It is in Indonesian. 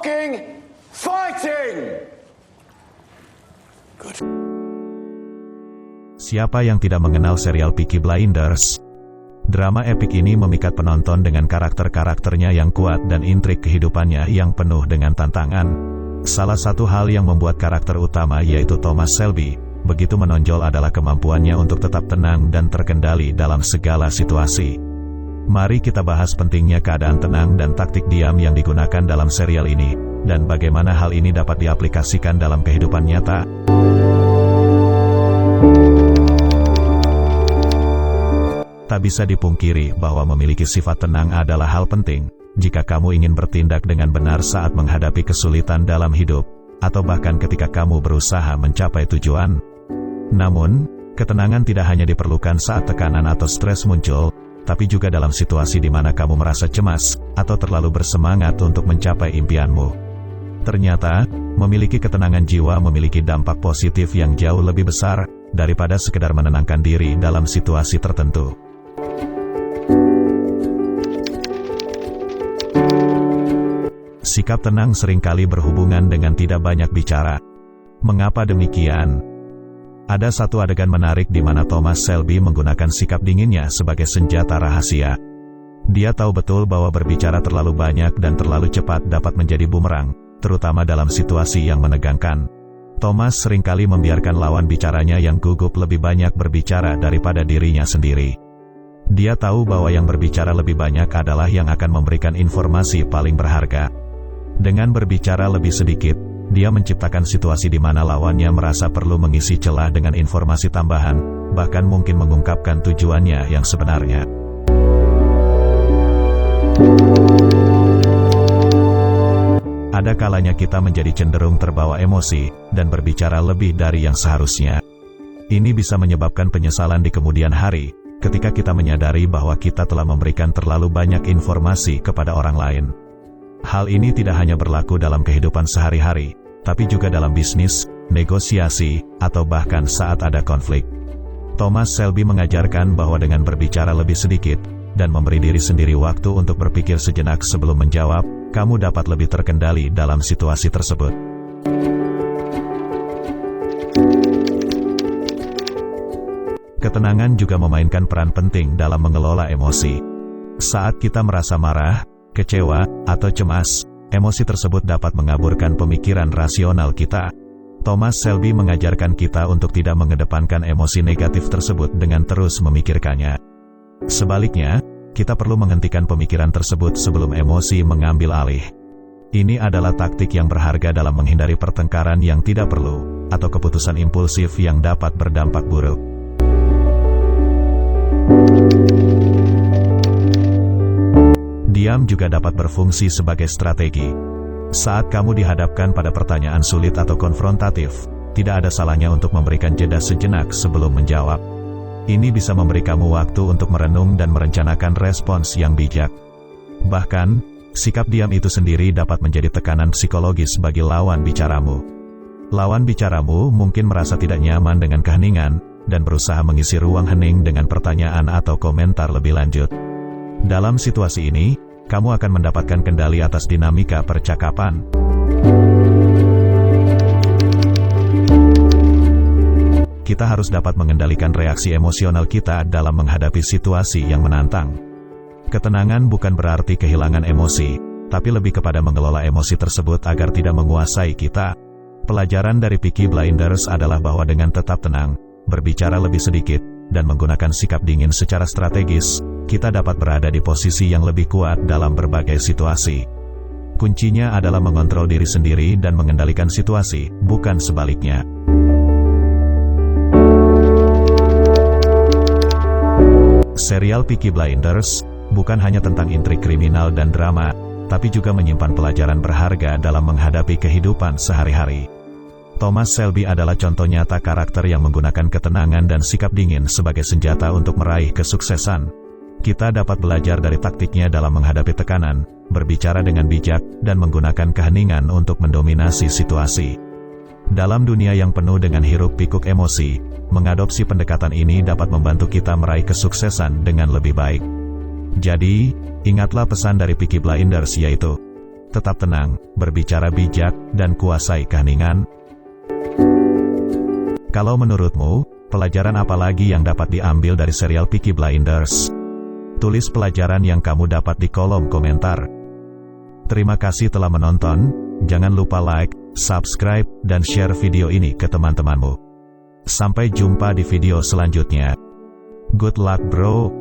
fucking fighting! Good. Siapa yang tidak mengenal serial Peaky Blinders? Drama epik ini memikat penonton dengan karakter-karakternya yang kuat dan intrik kehidupannya yang penuh dengan tantangan. Salah satu hal yang membuat karakter utama yaitu Thomas Shelby begitu menonjol adalah kemampuannya untuk tetap tenang dan terkendali dalam segala situasi. Mari kita bahas pentingnya keadaan tenang dan taktik diam yang digunakan dalam serial ini, dan bagaimana hal ini dapat diaplikasikan dalam kehidupan nyata. Tak bisa dipungkiri bahwa memiliki sifat tenang adalah hal penting, jika kamu ingin bertindak dengan benar saat menghadapi kesulitan dalam hidup, atau bahkan ketika kamu berusaha mencapai tujuan. Namun, ketenangan tidak hanya diperlukan saat tekanan atau stres muncul, tapi juga dalam situasi di mana kamu merasa cemas, atau terlalu bersemangat untuk mencapai impianmu. Ternyata, memiliki ketenangan jiwa memiliki dampak positif yang jauh lebih besar, daripada sekedar menenangkan diri dalam situasi tertentu. Sikap tenang seringkali berhubungan dengan tidak banyak bicara. Mengapa demikian? Ada satu adegan menarik di mana Thomas Shelby menggunakan sikap dinginnya sebagai senjata rahasia. Dia tahu betul bahwa berbicara terlalu banyak dan terlalu cepat dapat menjadi bumerang, terutama dalam situasi yang menegangkan. Thomas seringkali membiarkan lawan bicaranya yang gugup lebih banyak berbicara daripada dirinya sendiri. Dia tahu bahwa yang berbicara lebih banyak adalah yang akan memberikan informasi paling berharga. Dengan berbicara lebih sedikit, dia menciptakan situasi di mana lawannya merasa perlu mengisi celah dengan informasi tambahan, bahkan mungkin mengungkapkan tujuannya yang sebenarnya. Ada kalanya kita menjadi cenderung terbawa emosi, dan berbicara lebih dari yang seharusnya. Ini bisa menyebabkan penyesalan di kemudian hari, ketika kita menyadari bahwa kita telah memberikan terlalu banyak informasi kepada orang lain. Hal ini tidak hanya berlaku dalam kehidupan sehari-hari, tapi juga dalam bisnis, negosiasi, atau bahkan saat ada konflik. Thomas Shelby mengajarkan bahwa dengan berbicara lebih sedikit, dan memberi diri sendiri waktu untuk berpikir sejenak sebelum menjawab, kamu dapat lebih terkendali dalam situasi tersebut. Ketenangan juga memainkan peran penting dalam mengelola emosi. Saat kita merasa marah, kecewa, atau cemas, emosi tersebut dapat mengaburkan pemikiran rasional kita. Thomas Shelby mengajarkan kita untuk tidak mengedepankan emosi negatif tersebut dengan terus memikirkannya. Sebaliknya, kita perlu menghentikan pemikiran tersebut sebelum emosi mengambil alih. Ini adalah taktik yang berharga dalam menghindari pertengkaran yang tidak perlu, atau keputusan impulsif yang dapat berdampak buruk. Diam juga dapat berfungsi sebagai strategi. Saat kamu dihadapkan pada pertanyaan sulit atau konfrontatif, tidak ada salahnya untuk memberikan jeda sejenak sebelum menjawab. Ini bisa memberi kamu waktu untuk merenung dan merencanakan respons yang bijak. Bahkan, sikap diam itu sendiri dapat menjadi tekanan psikologis bagi lawan bicaramu. Lawan bicaramu mungkin merasa tidak nyaman dengan keheningan, dan berusaha mengisi ruang hening dengan pertanyaan atau komentar lebih lanjut. Dalam situasi ini, kamu akan mendapatkan kendali atas dinamika percakapan. Kita harus dapat mengendalikan reaksi emosional kita dalam menghadapi situasi yang menantang. Ketenangan bukan berarti kehilangan emosi, tapi lebih kepada mengelola emosi tersebut agar tidak menguasai kita. Pelajaran dari Peaky Blinders adalah bahwa dengan tetap tenang, berbicara lebih sedikit, dan menggunakan sikap dingin secara strategis, kita dapat berada di posisi yang lebih kuat dalam berbagai situasi. Kuncinya adalah mengontrol diri sendiri dan mengendalikan situasi, bukan sebaliknya. Serial Peaky Blinders bukan hanya tentang intrik kriminal dan drama, tapi juga menyimpan pelajaran berharga dalam menghadapi kehidupan sehari-hari. Thomas Shelby adalah contoh nyata karakter yang menggunakan ketenangan dan sikap dingin sebagai senjata untuk meraih kesuksesan. Kita dapat belajar dari taktiknya dalam menghadapi tekanan, berbicara dengan bijak, dan menggunakan keheningan untuk mendominasi situasi. Dalam dunia yang penuh dengan hiruk-pikuk emosi, mengadopsi pendekatan ini dapat membantu kita meraih kesuksesan dengan lebih baik. Jadi, ingatlah pesan dari Peaky Blinders yaitu, Tetap tenang, berbicara bijak, dan kuasai keheningan. Kalau menurutmu, pelajaran apa lagi yang dapat diambil dari serial Peaky Blinders? Tulis pelajaran yang kamu dapat di kolom komentar. Terima kasih telah menonton, jangan lupa like, subscribe, dan share video ini ke teman-temanmu. Sampai jumpa di video selanjutnya. Good luck bro.